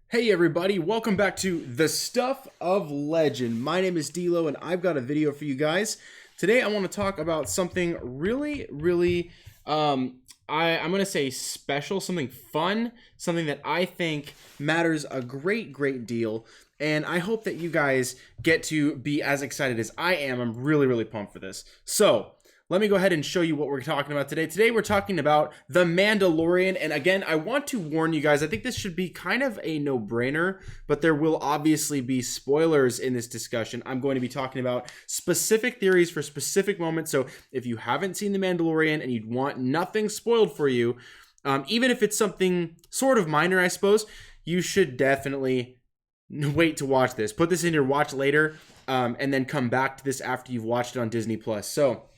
Hey everybody, welcome back to The Stuff of Legend. My name is D'Lo and I've got a video for you guys. Today I want to talk about something really, I'm going to say special, something fun, something that I think matters a great deal. And I hope that you guys get to be as excited as I am. I'm really pumped for this. So, let me go ahead and show you what we're talking about today. Today we're talking about The Mandalorian, and again, I want to warn you guys, I think this should be kind of a no-brainer, but there will obviously be spoilers in this discussion. I'm going to be talking about specific theories for specific moments, so if you haven't seen The Mandalorian and you'd want nothing spoiled for you, even if it's something sort of minor, I suppose, you should definitely wait to watch this. Put this in your watch later, and then come back to this after you've watched it on Disney+. So,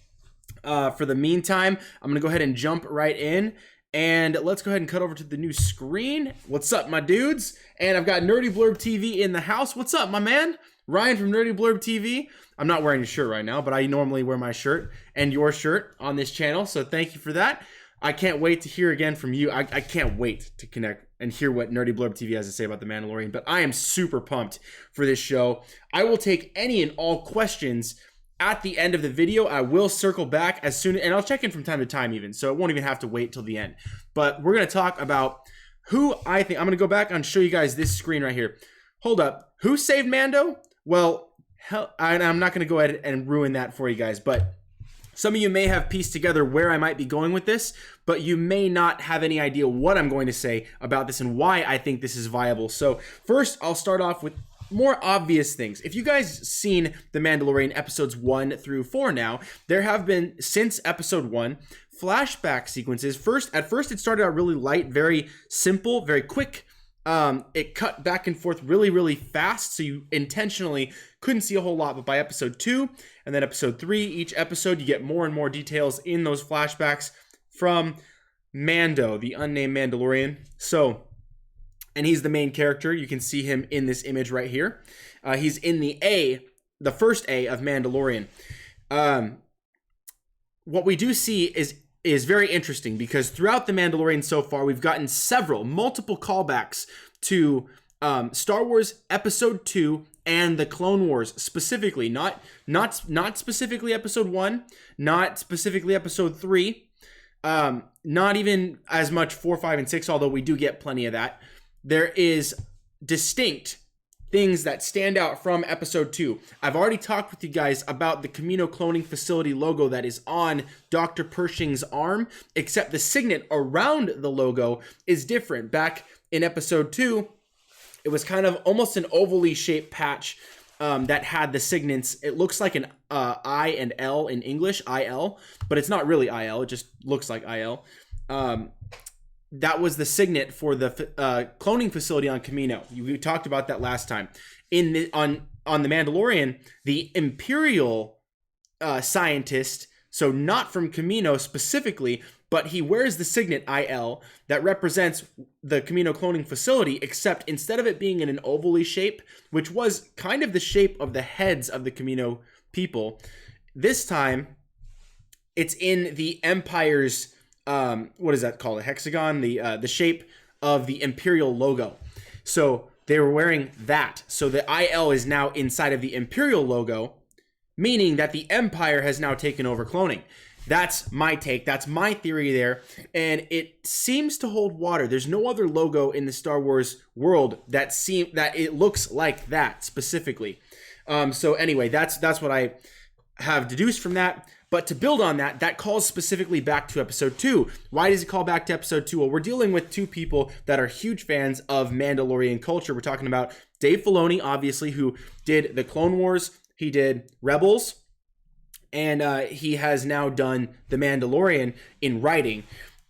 for the meantime, I'm gonna go ahead and jump right in, and let's go ahead and cut over to the new screen. What's up, my dudes? And I've got Nerdy Blurb TV in the house. What's up, my man? Ryan from Nerdy Blurb TV. I'm not wearing a shirt right now, but I normally wear my shirt and your shirt on this channel, so thank you for that. I can't wait to hear again from you. I can't wait to connect and hear what Nerdy Blurb TV has to say about The Mandalorian, but I am super pumped for this show. I will take any and all questions at the end of the video. I will circle back as soon, and I'll check in from time to time even, so it won't even have to wait till the end. But we're going to talk about who I think, I'm going to go back and show you guys this screen right here. Hold up. Who saved Mando? Well, hell, I'm not going to go ahead and ruin that for you guys, but some of you may have pieced together where I might be going with this, but you may not have any idea what I'm going to say about this and why I think this is viable. So first, I'll start off with more obvious things. If you guys seen The Mandalorian episodes 1 through 4 now, there have been, since episode 1, flashback sequences. At first it started out really light, very simple, very quick. It cut back and forth really fast, so you intentionally couldn't see a whole lot. But by episode 2 and then episode 3, each episode you get more and more details in those flashbacks from Mando, the unnamed Mandalorian. And he's the main character. You can see him in this image right here. He's in the first A of Mandalorian. What we do see is very interesting, because throughout The Mandalorian so far, we've gotten multiple callbacks to Star Wars Episode 2 and the Clone Wars specifically. Not specifically Episode 1, not specifically Episode 3, not even as much 4, 5, and 6, although we do get plenty of that. There is distinct things that stand out from episode 2. I've already talked with you guys about the Kamino cloning facility logo that is on Dr. Pershing's arm, except the signet around the logo is different. Back in episode 2, it was kind of almost an ovally shaped patch that had the signets. It looks like an I and L in English, IL, but it's not really IL. It just looks like IL. That was the signet for the cloning facility on Kamino. We talked about that last time. On The Mandalorian, the Imperial scientist, so not from Kamino specifically, but he wears the signet IL that represents the Kamino cloning facility, except instead of it being in an ovally shape, which was kind of the shape of the heads of the Kamino people, this time it's in the Empire's what is that called? A hexagon, the shape of the Imperial logo. So they were wearing that. So the IL is now inside of the Imperial logo, meaning that the Empire has now taken over cloning. That's my take. That's my theory there. And it seems to hold water. There's no other logo in the Star Wars world that it looks like that specifically. So anyway, that's what I have deduced from that. But to build on that, that calls specifically back to episode 2. Why does it call back to episode 2? Well, we're dealing with two people that are huge fans of Mandalorian culture. We're talking about Dave Filoni, obviously, who did the Clone Wars. He did Rebels. And he has now done The Mandalorian in writing.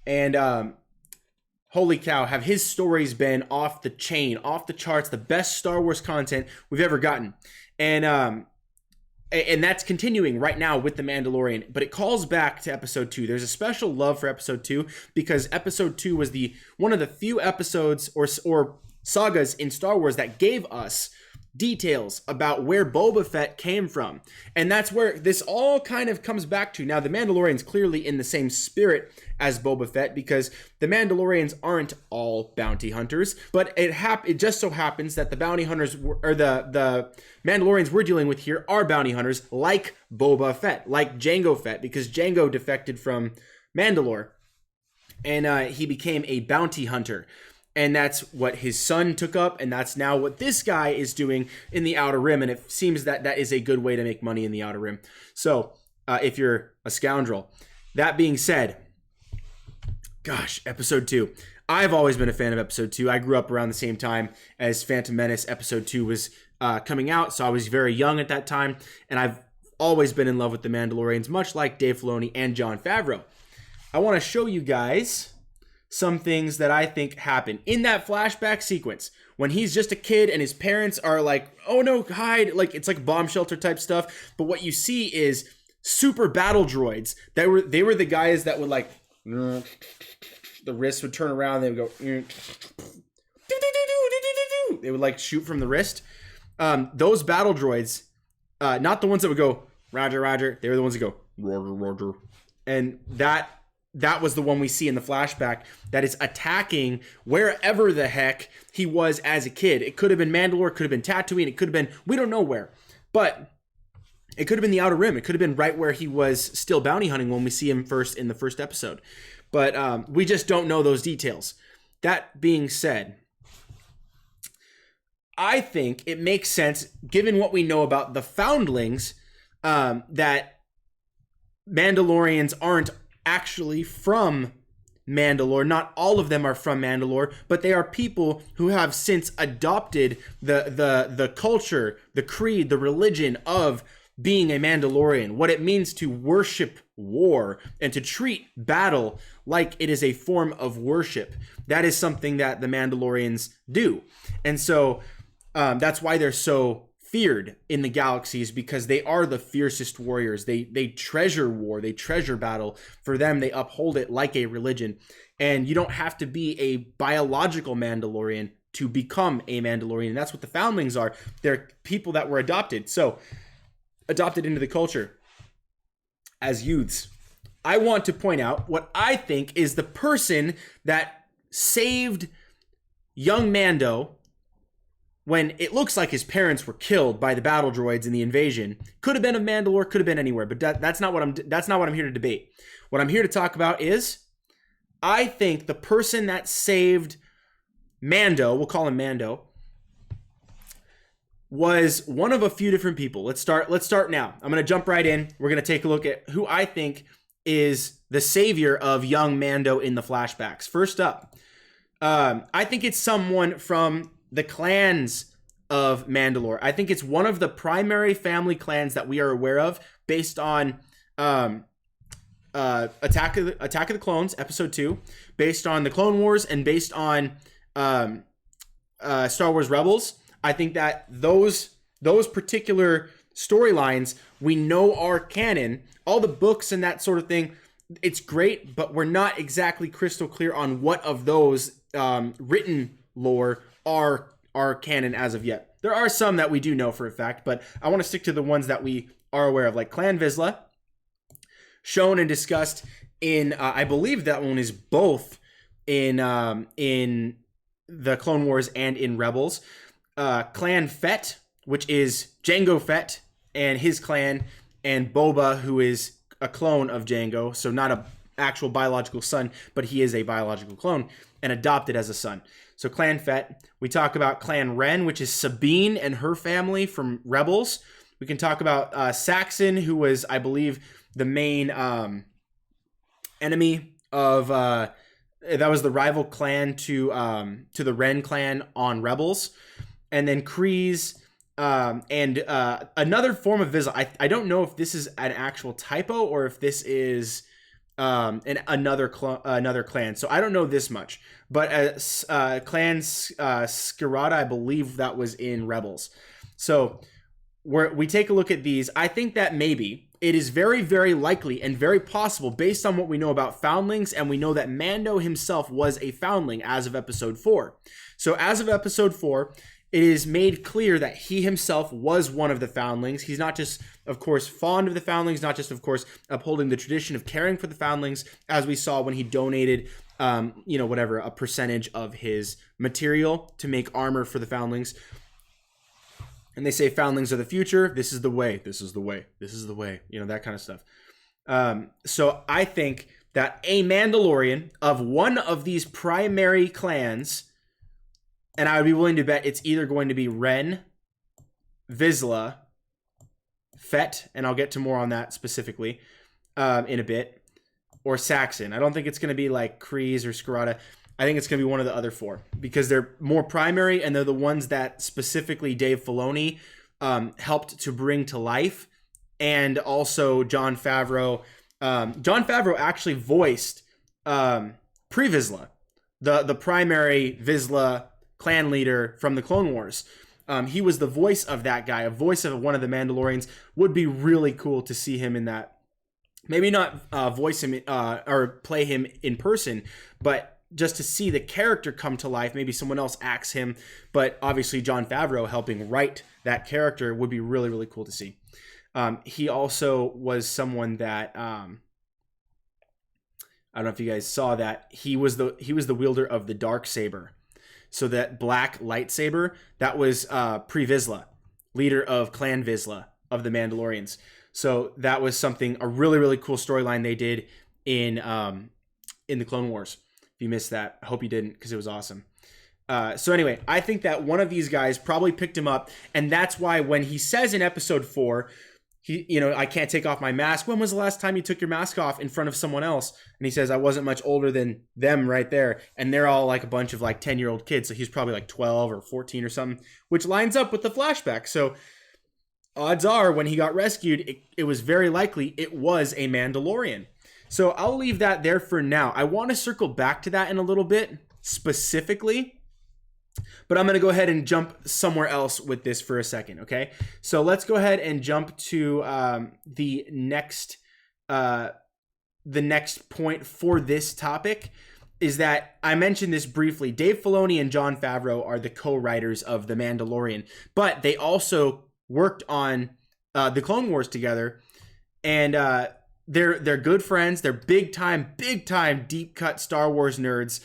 And holy cow, have his stories been off the chain, off the charts, the best Star Wars content we've ever gotten. And that's continuing right now with The Mandalorian, but it calls back to episode 2. There's a special love for episode 2 because episode 2 was one of the few episodes or sagas in Star Wars that gave us details about where Boba Fett came from. And that's where this all kind of comes back to. Now, the Mandalorian's clearly in the same spirit as Boba Fett, because the Mandalorians aren't all bounty hunters, but it just so happens that the bounty hunters or the Mandalorians we're dealing with here are bounty hunters like Boba Fett, like Jango Fett, because Jango defected from Mandalore and he became a bounty hunter. And that's what his son took up, and that's now what this guy is doing in the Outer Rim, and it seems that that is a good way to make money in the Outer Rim. So, if you're a scoundrel. That being said, gosh, Episode 2. I've always been a fan of Episode 2. I grew up around the same time as Phantom Menace Episode 2 was coming out, so I was very young at that time, and I've always been in love with the Mandalorians, much like Dave Filoni and Jon Favreau. I want to show you guys some things that I think happen in that flashback sequence when he's just a kid and his parents are like, oh no, hide, like it's like bomb shelter type stuff. But what you see is super battle droids that they were the guys that would like, the wrist would turn around, they would go, they would like shoot from the wrist. Those battle droids, not the ones that would go Roger, Roger, they were the ones that go Roger, Roger. And that was the one we see in the flashback that is attacking wherever the heck he was as a kid. It could have been Mandalore, it could have been Tatooine, it could have been, we don't know where. But it could have been the Outer Rim. It could have been right where he was still bounty hunting when we see him first in the first episode. But we just don't know those details. That being said, I think it makes sense, given what we know about the foundlings, that Mandalorians aren't actually from Mandalore. Not all of them are from Mandalore, but they are people who have since adopted the culture, the creed, the religion of being a Mandalorian, what it means to worship war and to treat battle like it is a form of worship. That is something that the Mandalorians do. And so that's why they're so feared in the galaxies, because they are the fiercest warriors. They treasure war, they treasure battle. For them, they uphold it like a religion. And you don't have to be a biological Mandalorian to become a Mandalorian. And that's what the foundlings are. They're people that were adopted. So, adopted into the culture as youths. I want to point out what I think is the person that saved young Mando when it looks like his parents were killed by the battle droids in the invasion. Could have been of Mandalore, could have been anywhere, but that's not what I'm here to debate. What I'm here to talk about is, I think the person that saved Mando, we'll call him Mando, was one of a few different people. Let's start now. I'm going to jump right in. We're going to take a look at who I think is the savior of young Mando in the flashbacks. First up, I think it's someone from the clans of Mandalore. I think it's one of the primary family clans that we are aware of, based on Attack of the Clones, Episode 2, based on the Clone Wars, and based on Star Wars Rebels. I think that those particular storylines we know are canon. All the books and that sort of thing, it's great, but we're not exactly crystal clear on what of those written lore are canon as of yet. There are some that we do know for a fact, but I want to stick to the ones that we are aware of, like Clan Vizsla, shown and discussed in I believe that one is both in the Clone Wars and in Rebels. Clan Fett, which is Jango Fett and his clan, and Boba, who is a clone of Jango, so not an actual biological son, but he is a biological clone and adopted as a son. So Clan Fett. We talk about Clan Ren, which is Sabine and her family from Rebels. We can talk about Saxon, who was, I believe, the main enemy of that was the rival clan to the Ren clan on Rebels. And then Kryze, and another form of Vizsla. I don't know if this is an actual typo or if this is another clan. So I don't know this much. But Clan Skirata, I believe that was in Rebels. So we take a look at these. I think that maybe it is very, very likely and very possible, based on what we know about foundlings, and we know that Mando himself was a foundling as of Episode 4. So as of Episode 4, it is made clear that he himself was one of the foundlings. He's not just, of course, fond of the foundlings, not just, of course, upholding the tradition of caring for the foundlings, as we saw when he donated, a percentage of his material to make armor for the foundlings. And they say foundlings are the future. This is the way. This is the way. This is the way. That kind of stuff. So I think that a Mandalorian of one of these primary clans, and I would be willing to bet it's either going to be Ren, Vizsla, Fett, and I'll get to more on that specifically in a bit, or Saxon. I don't think it's going to be like Kryze or Scarada. I think it's going to be one of the other four because they're more primary and they're the ones that specifically Dave Filoni helped to bring to life. And also Jon Favreau. Jon Favreau actually voiced Pre-Vizsla, the primary Vizsla clan leader from the Clone Wars. He was the voice of that guy, a voice of one of the Mandalorians. Would be really cool to see him in that. Maybe not voice him or play him in person, but just to see the character come to life. Maybe someone else acts him, but obviously Jon Favreau helping write that character would be really, really cool to see. He also was someone that I don't know if you guys saw that he was the wielder of the Darksaber. So that black lightsaber, that was Pre-Vizsla, leader of Clan Vizsla of the Mandalorians. So that was a really, really cool storyline they did in the Clone Wars. If you missed that, I hope you didn't because it was awesome. So anyway, I think that one of these guys probably picked him up, and that's why when he says in episode 4, I can't take off my mask. When was the last time you took your mask off in front of someone else? And he says, I wasn't much older than them right there. And they're all like a bunch of like 10-year-old kids. So he's probably like 12 or 14 or something, which lines up with the flashback. So odds are when he got rescued, it was very likely it was a Mandalorian. So I'll leave that there for now. I want to circle back to that in a little bit specifically. But I'm going to go ahead and jump somewhere else with this for a second, okay? So let's go ahead and jump to the next point for this topic is that I mentioned this briefly. Dave Filoni and Jon Favreau are the co-writers of The Mandalorian, but they also worked on the Clone Wars together, and they're good friends. They're big time, deep cut Star Wars nerds,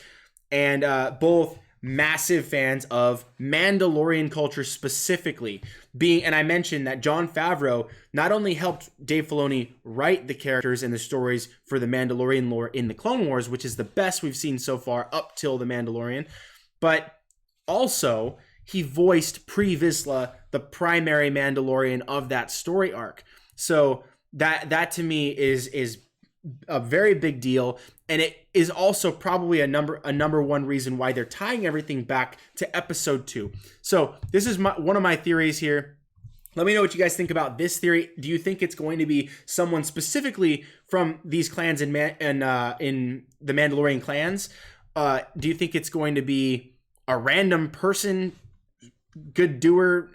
and both massive fans of Mandalorian culture specifically. And I mentioned that Jon Favreau not only helped Dave Filoni write the characters and the stories for the Mandalorian lore in the Clone Wars, which is the best we've seen so far up till the Mandalorian, but also he voiced Pre-Vizsla, the primary Mandalorian of that story arc. So that to me is a very big deal, and it is also probably a number one reason why they're tying everything back to episode 2. So this is one of my theories here. Let me know what you guys think about this theory. Do you think it's going to be someone specifically from these clans in the Mandalorian clans? Do you think it's going to be a random person, good doer,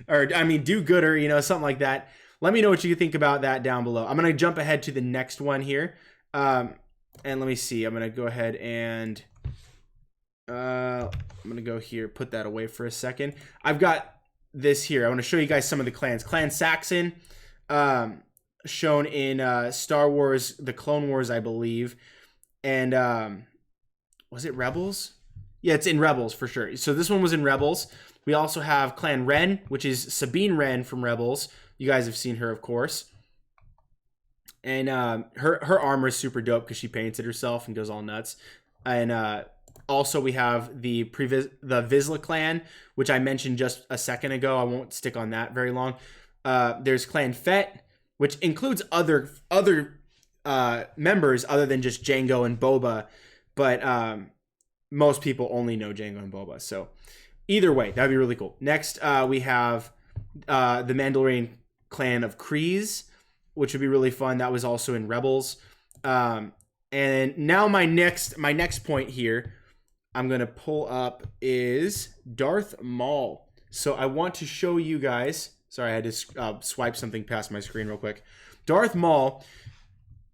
do-gooder, something like that? Let me know what you think about that down below. I'm going to jump ahead to the next one here. And let me see. I'm going to go ahead and I'm going to go here, put that away for a second. I've got this here. I want to show you guys some of the clans. Clan Saxon, shown in Star Wars, the Clone Wars, I believe. And was it Rebels? Yeah, it's in Rebels for sure. So this one was in Rebels. We also have Clan Wren, which is Sabine Wren from Rebels. You guys have seen her, of course. And her armor is super dope because she paints it herself and goes all nuts. And also we have the Vizsla clan, which I mentioned just a second ago. I won't stick on that very long. There's Clan Fett, which includes other members other than just Jango and Boba. But most people only know Jango and Boba. So either way, that'd be really cool. Next, we have the Mandalorian clan of Kryze, which would be really fun. That was also in Rebels. And now my next point here, I'm going to pull up is Darth Maul. So I want to show you guys. Sorry, I had to swipe something past my screen real quick. Darth Maul,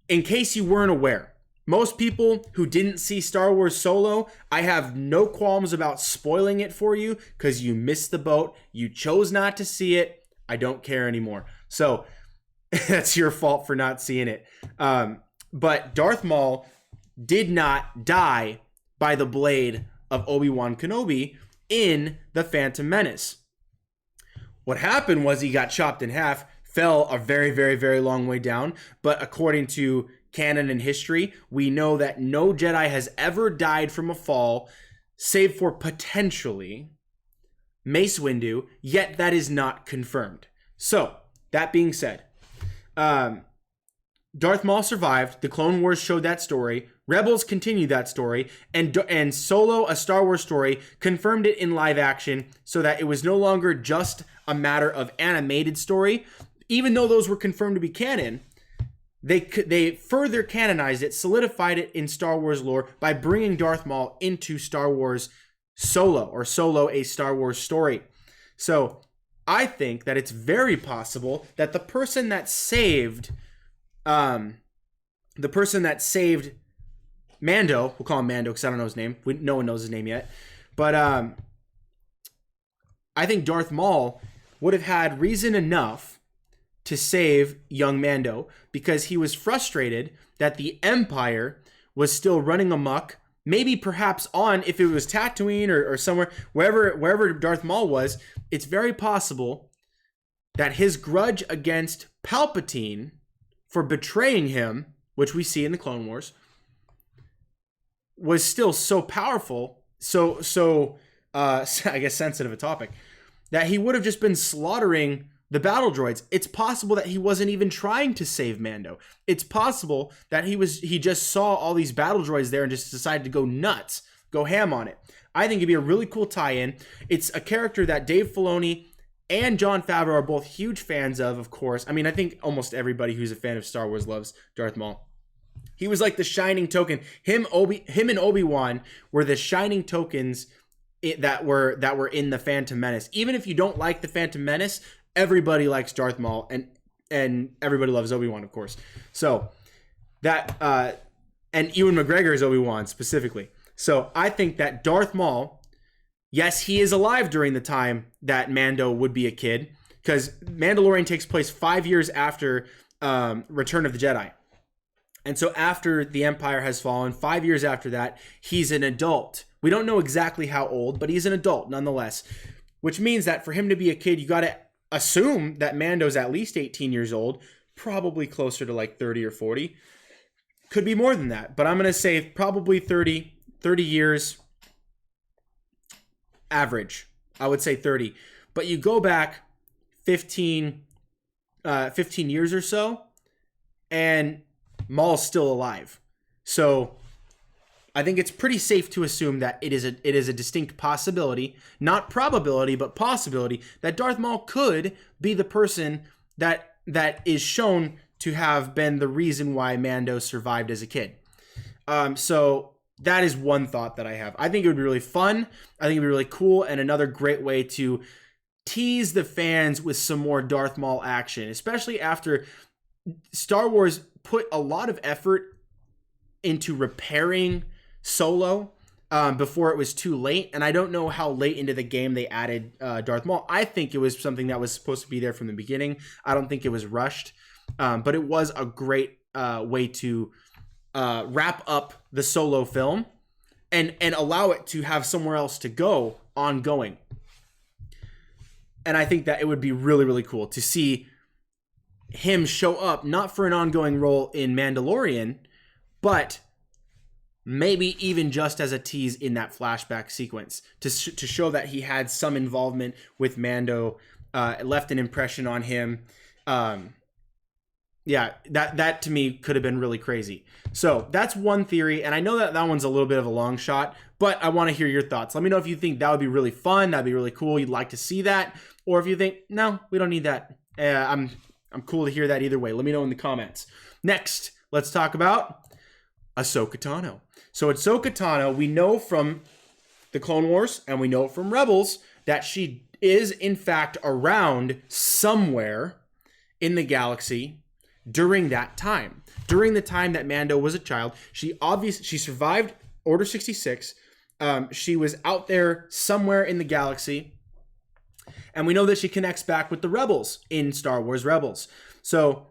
in case you weren't aware, most people who didn't see Star Wars Solo, I have no qualms about spoiling it for you because you missed the boat. You chose not to see it. I don't care anymore. So that's your fault for not seeing it. But Darth Maul did not die by the blade of Obi-Wan Kenobi in The Phantom Menace. What happened was he got chopped in half, fell a very, very, very long way down. But according to canon and history, we know that no Jedi has ever died from a fall, save for potentially Mace Windu, yet that is not confirmed. So, that being said, Darth Maul survived. The Clone Wars showed that story. Rebels continued that story. And Solo, a Star Wars story, confirmed it in live action so that it was no longer just a matter of animated story. Even though those were confirmed to be canon, they further canonized it, solidified it in Star Wars lore by bringing Darth Maul into Star Wars Solo, or Solo, a Star Wars story. So I think that it's very possible that the person that saved Mando, we'll call him Mando because I don't know his name. No one knows his name yet. But I think Darth Maul would have had reason enough to save young Mando because he was frustrated that the Empire was still running amok. Maybe perhaps on, if it was Tatooine or somewhere, wherever Darth Maul was, it's very possible that his grudge against Palpatine for betraying him, which we see in the Clone Wars, was still so powerful, so I guess sensitive a topic, that he would have just been slaughtering the battle droids. It's possible that he wasn't even trying to save Mando. It's possible that he just saw all these battle droids there and just decided to go nuts, go ham on it. I think it'd be a really cool tie-in. It's a character that Dave Filoni and Jon Favreau are both huge fans of course. I mean, I think almost everybody who's a fan of Star Wars loves Darth Maul. He was like the shining token. Him and Obi-Wan were the shining tokens that were in the Phantom Menace. Even if you don't like the Phantom Menace, everybody likes Darth Maul and everybody loves Obi-Wan, of course. So that and Ewan McGregor is Obi-Wan specifically. So I think that Darth Maul, yes, he is alive during the time that Mando would be a kid, because Mandalorian takes place 5 years after Return of the Jedi. And so after the Empire has fallen, 5 years after that, he's an adult. We don't know exactly how old, but he's an adult nonetheless. Which means that for him to be a kid, you got to assume that Mando's at least 18 years old, probably closer to like 30 or 40. Could be more than that, but I'm going to say probably 30 years average. I would say 30. But you go back 15 years or so, and Maul's still alive. So I think it's pretty safe to assume that it is a distinct possibility, not probability, but possibility, that Darth Maul could be the person that is shown to have been the reason why Mando survived as a kid. So that is one thought that I have. I think it would be really fun. I think it would be really cool, and another great way to tease the fans with some more Darth Maul action, especially after Star Wars put a lot of effort into repairing Solo before it was too late. And I don't know how late into the game they added Darth Maul. I think it was something that was supposed to be there from the beginning. I don't think it was rushed. But it was a great way to wrap up the Solo film and allow it to have somewhere else to go ongoing. And I think that it would be really, really cool to see him show up, not for an ongoing role in Mandalorian, but maybe even just as a tease in that flashback sequence to show that he had some involvement with Mando, left an impression on him. Yeah, that to me could have been really crazy. So that's one theory, and I know that one's a little bit of a long shot, but I want to hear your thoughts. Let me know if you think that would be really fun, that'd be really cool, you'd like to see that, or if you think, no, we don't need that. I'm cool to hear that either way. Let me know in the comments. Next, let's talk about Ahsoka Tano. So Ahsoka Tano, we know from the Clone Wars and we know from Rebels that she is in fact around somewhere in the galaxy during that time. During the time that Mando was a child, she survived Order 66. She was out there somewhere in the galaxy. And we know that she connects back with the Rebels in Star Wars Rebels. So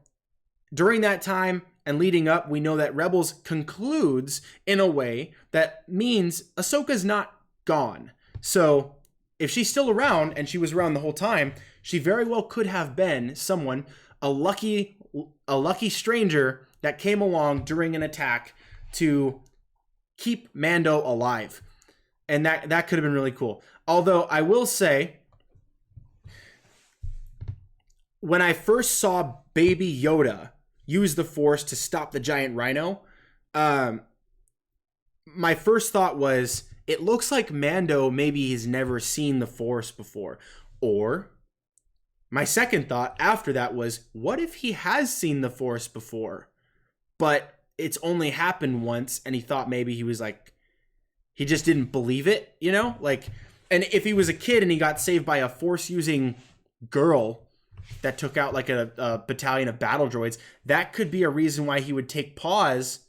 during that time and leading up, we know that Rebels concludes in a way that means Ahsoka's not gone. So if she's still around, and she was around the whole time, she very well could have been someone, a lucky stranger that came along during an attack to keep Mando alive. And that could have been really cool. Although I will say, when I first saw Baby Yoda use the Force to stop the giant rhino, my first thought was, it looks like Mando maybe has never seen the Force before. Or my second thought after that was, what if he has seen the Force before, but it's only happened once, and he thought maybe he was like, he just didn't believe it, you know? Like, and if he was a kid and he got saved by a Force-using girl that took out like a battalion of battle droids, that could be a reason why he would take pause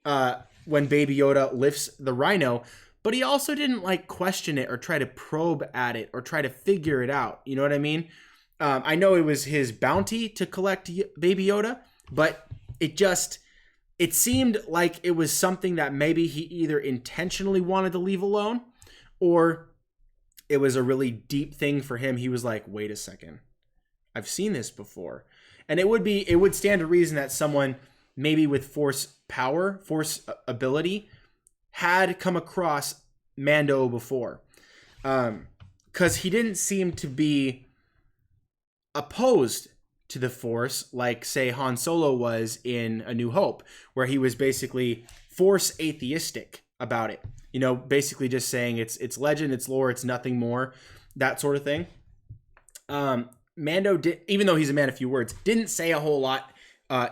when Baby Yoda lifts the rhino. But he also didn't like question it or try to probe at it or try to figure it out. You know what I mean? I know it was his bounty to collect Baby Yoda, but it seemed like it was something that maybe he either intentionally wanted to leave alone, or it was a really deep thing for him. He was like, wait a second, I've seen this before. And it would stand to reason that someone maybe with Force power, Force ability, had come across Mando before. Because he didn't seem to be opposed to the Force like, say, Han Solo was in A New Hope, where he was basically Force atheistic about it. You know, basically just saying it's legend, it's lore, it's nothing more, that sort of thing. Mando did, even though he's a man of few words, didn't say a whole lot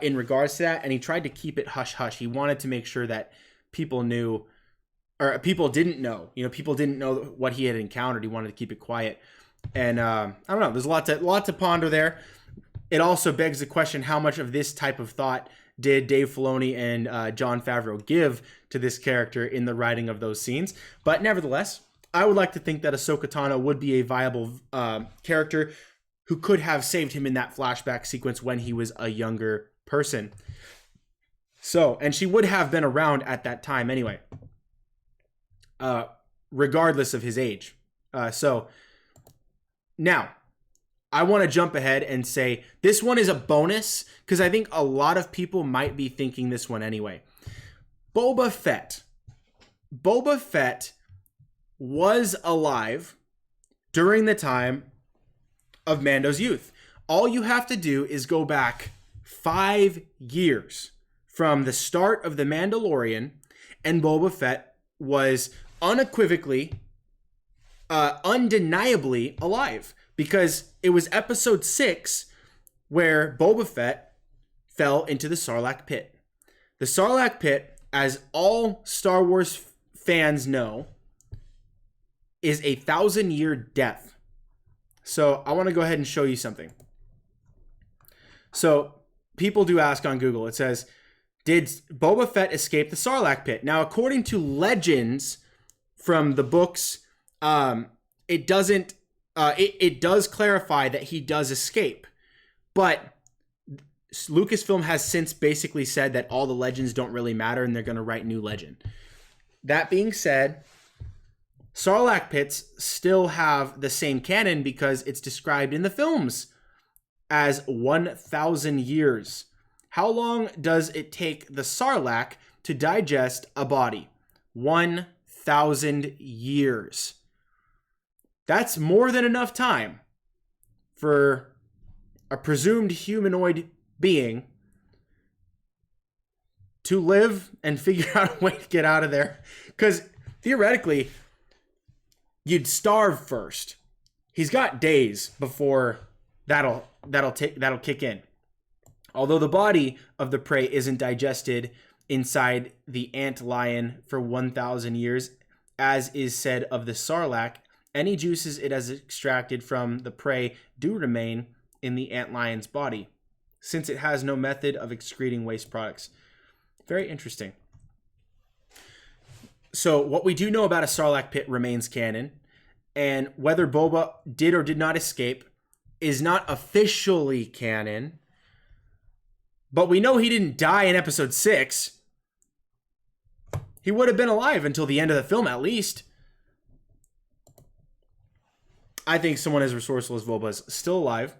in regards to that, and he tried to keep it hush hush. He wanted to make sure that people knew, or people didn't know. You know, people didn't know what he had encountered. He wanted to keep it quiet, and I don't know. There's a lot to ponder there. It also begs the question: how much of this type of thought did Dave Filoni and Jon Favreau give to this character in the writing of those scenes? But nevertheless, I would like to think that Ahsoka Tano would be a viable character who could have saved him in that flashback sequence when he was a younger person. So, and she would have been around at that time anyway, regardless of his age. So, now, I want to jump ahead and say this one is a bonus, because I think a lot of people might be thinking this one anyway. Boba Fett. Boba Fett was alive during the time of Mando's youth. All you have to do is go back 5 years from the start of The Mandalorian, and Boba Fett was unequivocally, undeniably alive, because it was episode 6 where Boba Fett fell into the Sarlacc pit. The Sarlacc pit, as all Star Wars fans know, is a 1,000-year death. So I want to go ahead and show you something. So people do ask on Google, it says, did Boba Fett escape the Sarlacc pit? Now, according to legends from the books, it doesn't, it does clarify that he does escape. But Lucasfilm has since basically said that all the legends don't really matter and they're going to write new legend. That being said, Sarlacc pits still have the same canon because it's described in the films as 1,000 years. How long does it take the Sarlacc to digest a body? 1,000 years. That's more than enough time for a presumed humanoid being to live and figure out a way to get out of there. Because theoretically, you'd starve first. He's got days before that'll kick in. Although the body of the prey isn't digested inside the antlion for 1,000 years, as is said of the Sarlacc, any juices it has extracted from the prey do remain in the antlion's body. since it has no method of excreting waste products. Very interesting. So what we do know about a Sarlacc pit remains canon, and whether Boba did or did not escape is not officially canon, but we know he didn't die in episode 6. He would have been alive until the end of the film at least. I think someone as resourceful as Boba is still alive,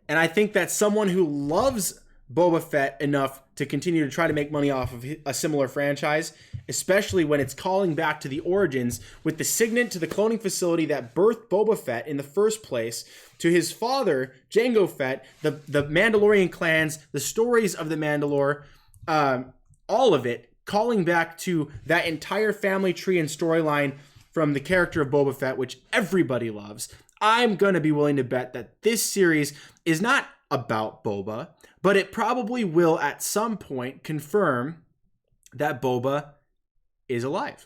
and I think that someone who loves Boba Fett enough to continue to try to make money off of a similar franchise, especially when it's calling back to the origins with the signet to the cloning facility that birthed Boba Fett in the first place, to his father, Jango Fett, the Mandalorian clans, the stories of the Mandalore, all of it, calling back to that entire family tree and storyline from the character of Boba Fett, which everybody loves. I'm going to be willing to bet that this series is not about Boba, but it probably will at some point confirm that Boba is alive.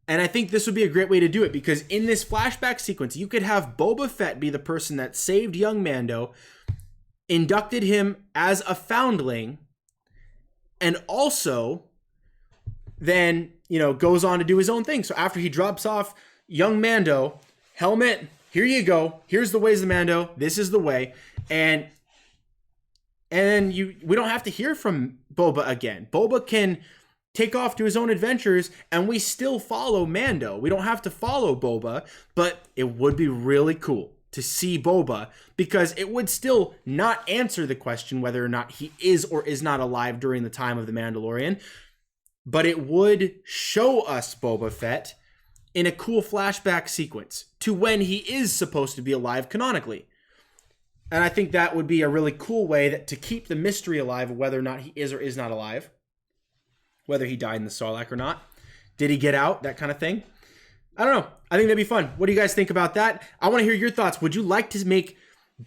And I think this would be a great way to do it, because in this flashback sequence, you could have Boba Fett be the person that saved young Mando, inducted him as a foundling, and also then, goes on to do his own thing. So after he drops off young Mando, helmet, here you go. Here's the ways of Mando. This is the way. And then we don't have to hear from Boba again. Boba can take off to his own adventures, and we still follow Mando. We don't have to follow Boba, but it would be really cool to see Boba, because it would still not answer the question whether or not he is or is not alive during the time of the Mandalorian, but it would show us Boba Fett in a cool flashback sequence to when he is supposed to be alive canonically. And I think that would be a really cool way to keep the mystery alive of whether or not he is or is not alive. Whether he died in the Sarlacc or not. Did he get out? That kind of thing. I don't know. I think that'd be fun. What do you guys think about that? I want to hear your thoughts. Would you like to make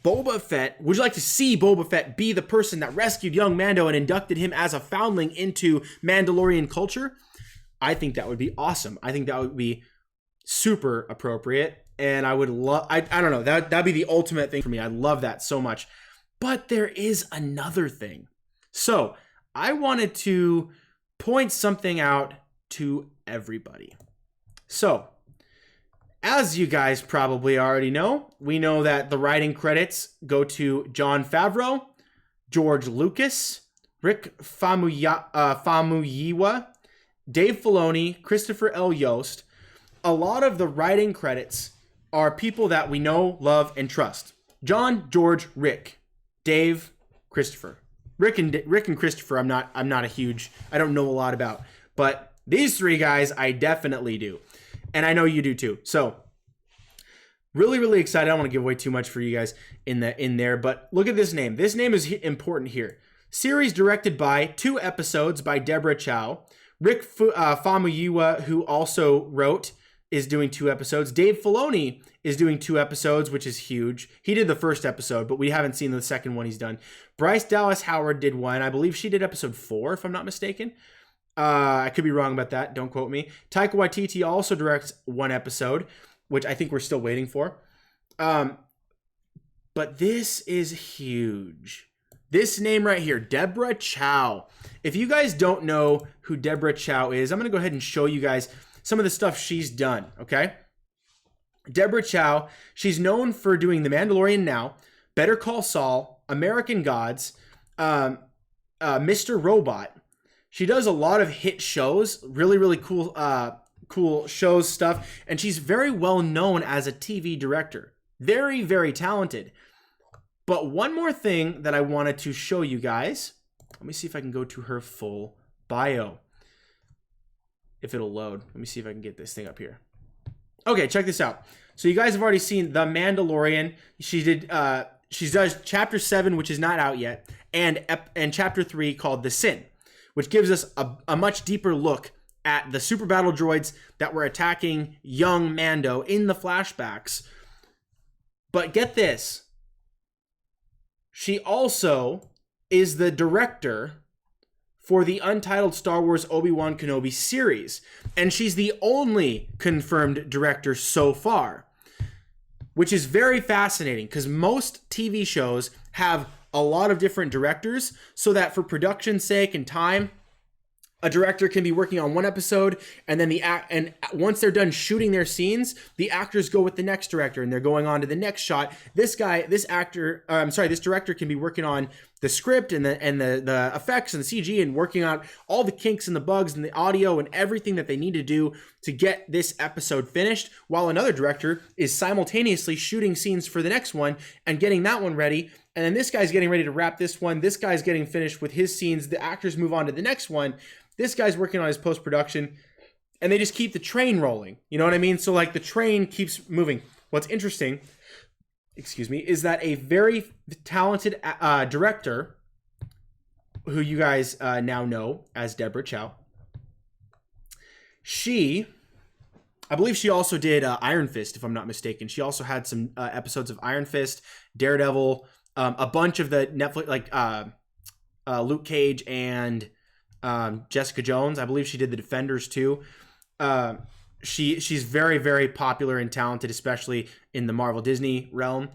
Boba Fett, would you like to see Boba Fett be the person that rescued young Mando and inducted him as a foundling into Mandalorian culture? I think that would be awesome. I think that would be super appropriate. And I would love, I don't know, that'd be the ultimate thing for me. I love that so much. But there is another thing. So I wanted to point something out to everybody. So, as you guys probably already know, we know that the writing credits go to Jon Favreau, George Lucas, Rick Famuyiwa, Dave Filoni, Christopher L. Yost. A lot of the writing credits are people that we know, love, and trust. John, George, Rick, Dave, Christopher. Rick and Christopher, I'm not a huge, I don't know a lot about, but these three guys I definitely do, and I know you do too. So really, really excited. I don't want to give away too much for you guys in there, but look at this name. This name is important here. Series directed by 2 episodes by Deborah Chow. Rick Famuyiwa, who also wrote, is doing 2 episodes. Dave Filoni is doing 2 episodes, which is huge. He did the first episode, but we haven't seen the second one he's done. Bryce Dallas Howard did one. I believe she did episode 4, if I'm not mistaken. I could be wrong about that. Don't quote me. Taika Waititi also directs 1 episode, which I think we're still waiting for. But this is huge. This name right here, Deborah Chow. If you guys don't know who Deborah Chow is, I'm going to go ahead and show you guys some of the stuff she's done, okay? Deborah Chow, she's known for doing The Mandalorian Now, Better Call Saul, American Gods, Mr. Robot. She does a lot of hit shows, really, really cool cool shows stuff, and she's very well known as a TV director. Very, very talented. But one more thing that I wanted to show you guys. Let me see if I can go to her full bio. If it'll load. Let me see if I can get this thing up here. Okay, check this out. So you guys have already seen The Mandalorian. She does chapter 7, which is not out yet, and chapter 3 called The Sin, which gives us a much deeper look at the super battle droids that were attacking young Mando in the flashbacks. But get this. She also is the director for the untitled Star Wars Obi-Wan Kenobi series. And she's the only confirmed director so far, which is very fascinating because most TV shows have a lot of different directors so that for production's sake and time, a director can be working on one episode, and then once they're done shooting their scenes, the actors go with the next director and they're going on to the next shot. This director can be working on the script and the effects and the CG and working on all the kinks and the bugs and the audio and everything that they need to do to get this episode finished, while another director is simultaneously shooting scenes for the next one and getting that one ready. And then this guy's getting ready to wrap this one. This guy's getting finished with his scenes. The actors move on to the next one. This guy's working on his post-production, and they just keep the train rolling. You know what I mean? So like the train keeps moving. What's interesting, is that a very talented director, who you guys now know as Deborah Chow, I believe she also did Iron Fist, if I'm not mistaken. She also had some episodes of Iron Fist, Daredevil, a bunch of the Netflix, like Luke Cage and Jessica Jones. I believe she did the Defenders too. She's very, very popular and talented, especially in the Marvel Disney realm.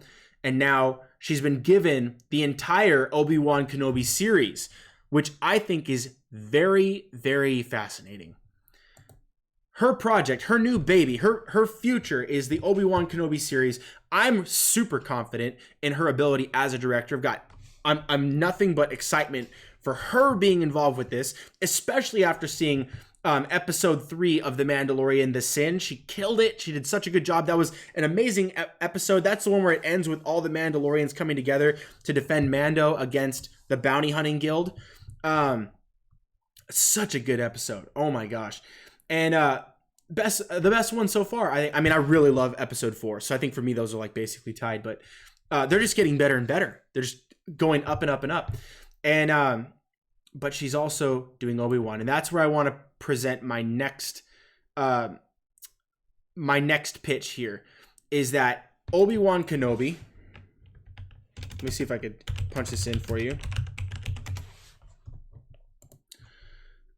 And now she's been given the entire Obi-Wan Kenobi series, which I think is very, very fascinating. Her project, her new baby, her future is the Obi-Wan Kenobi series. I'm super confident in her ability as a director. I'm nothing but excitement for her being involved with this, especially after seeing episode 3 of The Mandalorian, The Sin. She killed it. She did such a good job. That was an amazing episode. That's the one where it ends with all the Mandalorians coming together to defend Mando against the Bounty Hunting Guild. Such a good episode. Oh my gosh. And the best one so far. I mean, I really love episode 4. So I think for me, those are like basically tied, but they're just getting better and better. They're just going up and up and up. And, but she's also doing Obi-Wan, and that's where I want to present my next pitch here, is that Obi-Wan Kenobi. Let me see if I could punch this in for you.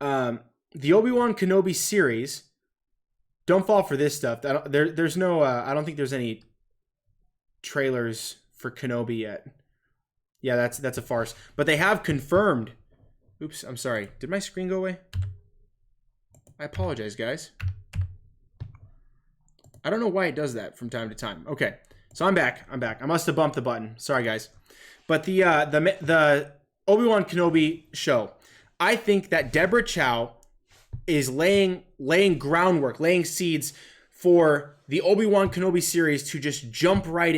The Obi-Wan Kenobi series. Don't fall for this stuff. There's no. I don't think there's any trailers for Kenobi yet. Yeah, that's a farce. But they have confirmed. Oops, I'm sorry. Did my screen go away? I apologize, guys. I don't know why it does that from time to time. Okay, so I'm back. I must have bumped the button. Sorry, guys. But the Obi-Wan Kenobi show, I think that Deborah Chow is laying groundwork, laying seeds for the Obi-Wan Kenobi series to just jump right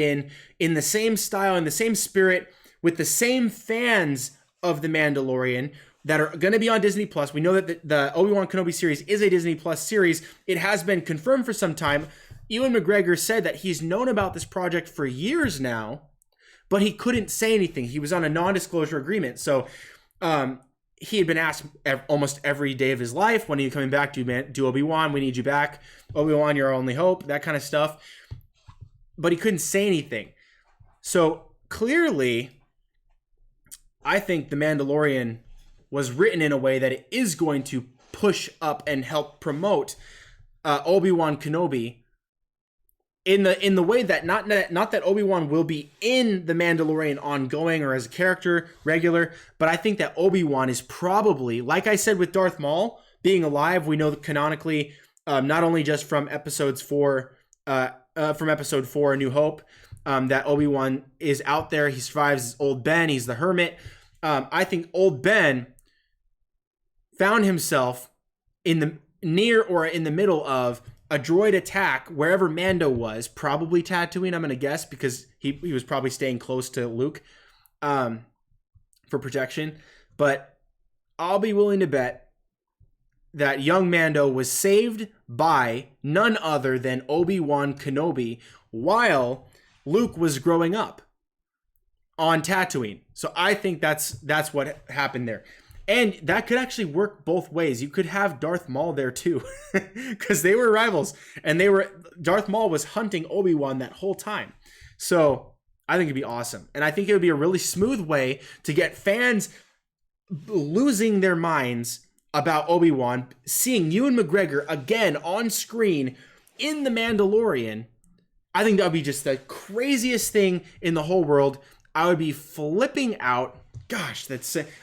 in the same style, in the same spirit, with the same fans of The Mandalorian that are going to be on Disney Plus. We know that the Obi-Wan Kenobi series is a Disney Plus series. It has been confirmed for some time. Ewan McGregor said that he's known about this project for years now, but he couldn't say anything. He was on a non-disclosure agreement. So he had been asked almost every day of his life, when are you coming back? Do Obi-Wan, we need you back. Obi-Wan, you're our only hope, that kind of stuff. But he couldn't say anything. So clearly, I think The Mandalorian was written in a way that it is going to push up and help promote Obi-Wan Kenobi in the way that not that Obi-Wan will be in The Mandalorian ongoing or as a character regular, but I think that Obi-Wan is probably, like I said with Darth Maul being alive, we know that canonically, not only just from episode 4, A New Hope, that Obi-Wan is out there. He survives as Old Ben. He's the hermit. I think Old Ben found himself in the near or in the middle of a droid attack wherever Mando was, probably Tatooine, I'm going to guess, because he was probably staying close to Luke for protection. But I'll be willing to bet that young Mando was saved by none other than Obi-Wan Kenobi while Luke was growing up on Tatooine. So I think that's what happened there. And that could actually work both ways. You could have Darth Maul there too, because they were rivals, and Darth Maul was hunting Obi-Wan that whole time. So I think it'd be awesome, and I think it would be a really smooth way to get fans losing their minds about Obi-Wan, seeing Ewan McGregor again on screen in The Mandalorian. I think that would be just the craziest thing in the whole world. I would be flipping out. Gosh,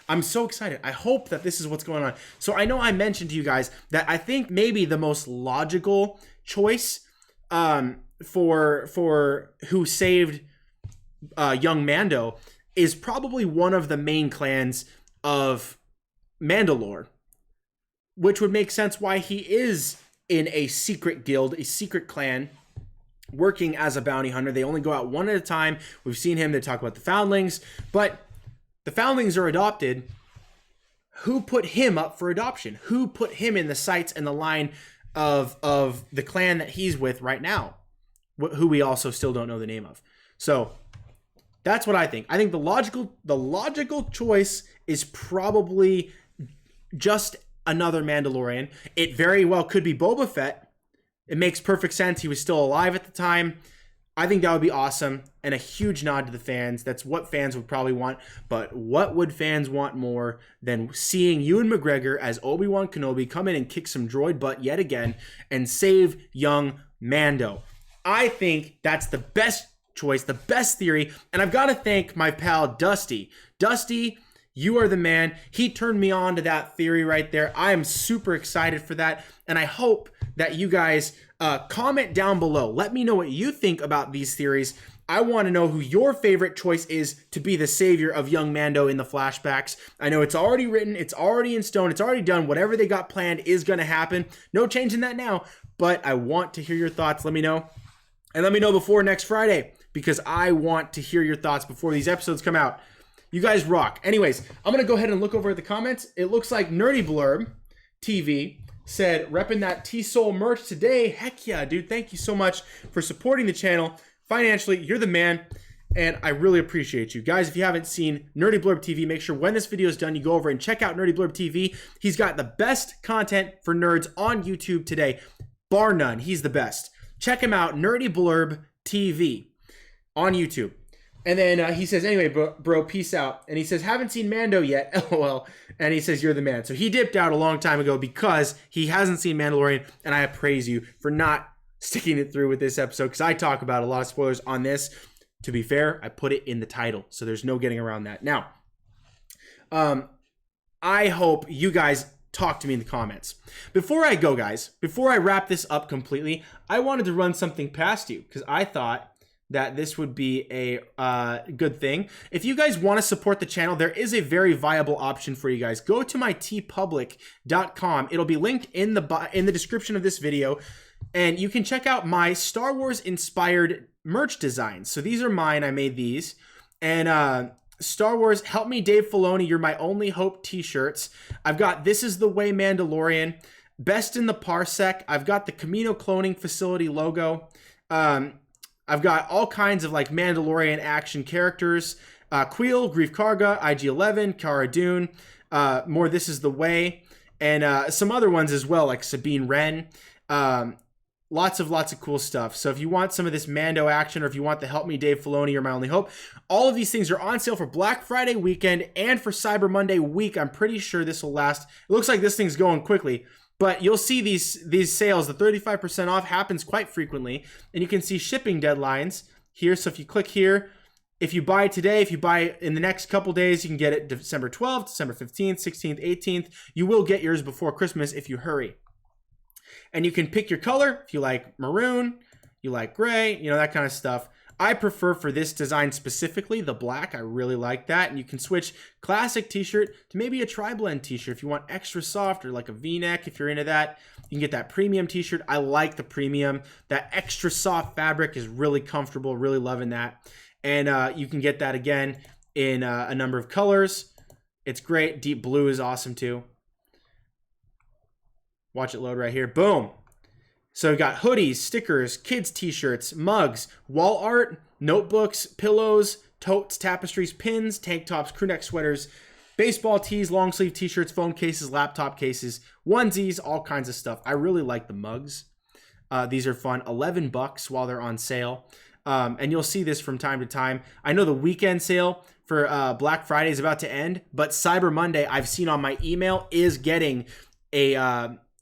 I'm so excited. I hope that this is what's going on. So I know I mentioned to you guys that I think maybe the most logical choice for who saved young Mando is probably one of the main clans of Mandalore, which would make sense why he is in a secret guild, a secret clan, working as a bounty hunter. They only go out one at a time. We've seen him. They talk about the foundlings, but the foundlings are adopted. Who put him up for adoption? Who put him in the sights and the line of the clan that he's with right now, who we also still don't know the name of? So that's what I think. I think the logical choice is probably just another Mandalorian. It very well could be Boba Fett. It makes perfect sense. He was still alive at the time. I think that would be awesome and a huge nod to the fans. That's what fans would probably want. But what would fans want more than seeing Ewan McGregor as Obi-Wan Kenobi come in and kick some droid butt yet again and save young Mando? I think that's the best choice, the best theory. And I've got to thank my pal Dusty. Dusty, you are the man. He turned me on to that theory right there. I am super excited for that. And I hope that you guys comment down below. Let me know what you think about these theories. I want to know who your favorite choice is to be the savior of young Mando in the flashbacks. I know it's already written. It's already in stone. It's already done. Whatever they got planned is going to happen. No changing that now. But I want to hear your thoughts. Let me know. And let me know before next Friday, because I want to hear your thoughts before these episodes come out. You guys rock. Anyways, I'm going to go ahead and look over at the comments. It looks like Nerdy Blurb TV said, repping that T-Soul merch today. Heck yeah, dude. Thank you so much for supporting the channel. Financially, you're the man, and I really appreciate you. Guys, if you haven't seen Nerdy Blurb TV, make sure when this video is done, you go over and check out Nerdy Blurb TV. He's got the best content for nerds on YouTube today. Bar none. He's the best. Check him out, Nerdy Blurb TV on YouTube. And then he says, anyway, bro, peace out. And he says, haven't seen Mando yet, lol. And he says, you're the man. So he dipped out a long time ago because he hasn't seen Mandalorian, and I praise you for not sticking it through with this episode, because I talk about a lot of spoilers on this. To be fair, I put it in the title, so there's no getting around that. Now, I hope you guys talk to me in the comments. Before I go, guys, before I wrap this up completely, I wanted to run something past you, because I thought that this would be a good thing. If you guys want to support the channel, there is a very viable option for you guys. Go to my tpublic.com. It'll be linked in the description of this video, and you can check out my Star Wars inspired merch designs. So these are mine. I made these. And Star Wars, help me Dave Filoni, you're my only hope t-shirts. I've got This Is the Way Mandalorian, Best in the Parsec. I've got the Camino Cloning Facility logo. I've got all kinds of like Mandalorian action characters. Queel, Grief Karga, IG-11, Cara Dune, more This Is the Way, and some other ones as well, like Sabine Wren. Lots of cool stuff. So if you want some of this Mando action, or if you want the Help Me Dave Filoni, You're My Only Hope, all of these things are on sale for Black Friday weekend and for Cyber Monday week. I'm pretty sure this will last. It looks like this thing's going quickly. But you'll see these sales, the 35% off happens quite frequently. And you can see shipping deadlines here. So if you click here, if you buy today, if you buy in the next couple days, you can get it December 12th, December 15th, 16th, 18th. You will get yours before Christmas if you hurry. And you can pick your color. If you like maroon, you like gray, you know, that kind of stuff. I prefer for this design specifically, the black. I really like that. And you can switch classic t-shirt to maybe a tri-blend t-shirt if you want extra soft, or like a v-neck if you're into that. You can get that premium t-shirt. I like the premium. That extra soft fabric is really comfortable. Really loving that. And you can get that again in a number of colors. It's great. Deep blue is awesome too. Watch it load right here. Boom. So we've got hoodies, stickers, kids t-shirts, mugs, wall art, notebooks, pillows, totes, tapestries, pins, tank tops, crewneck sweaters, baseball tees, long sleeve t-shirts, phone cases, laptop cases, onesies, all kinds of stuff. I really like the mugs. These are fun. $11 while they're on sale. And you'll see this from time to time. I know the weekend sale for Black Friday is about to end, but Cyber Monday, I've seen on my email, is getting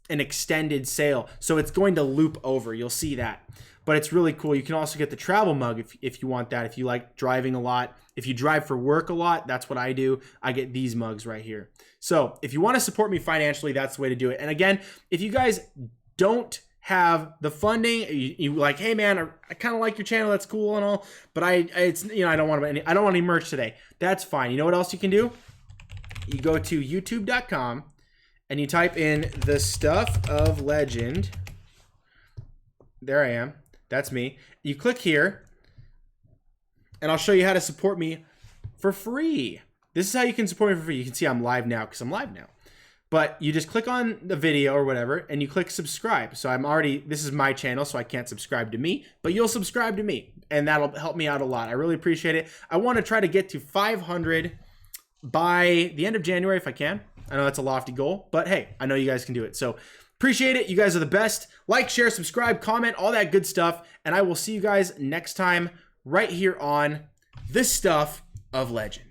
an extended sale, so it's going to loop over. You'll see that. but it's really cool. You can also get the travel mug if you want that, if you like driving a lot. If you drive for work a lot, that's what I do. I get these mugs right here. So if you want to support me financially, that's the way to do it. And again, if you guys don't have the funding, you like, hey man, I kind of like your channel, that's cool and all, but I don't want any merch today. That's fine. You know what else you can do? You go to youtube.com and you type in the stuff of legend. There I am. That's me. You click here and I'll show you how to support me for free. This is how you can support me for free. You can see I'm live now because I'm live now. But you just click on the video or whatever and you click subscribe. So this is my channel, so I can't subscribe to me, but you'll subscribe to me and that'll help me out a lot. I really appreciate it. I want to try to get to 500 by the end of January if I can. I know that's a lofty goal, but hey, I know you guys can do it. So appreciate it. You guys are the best. Like, share, subscribe, comment, all that good stuff. And I will see you guys next time right here on The Stuff of Legend.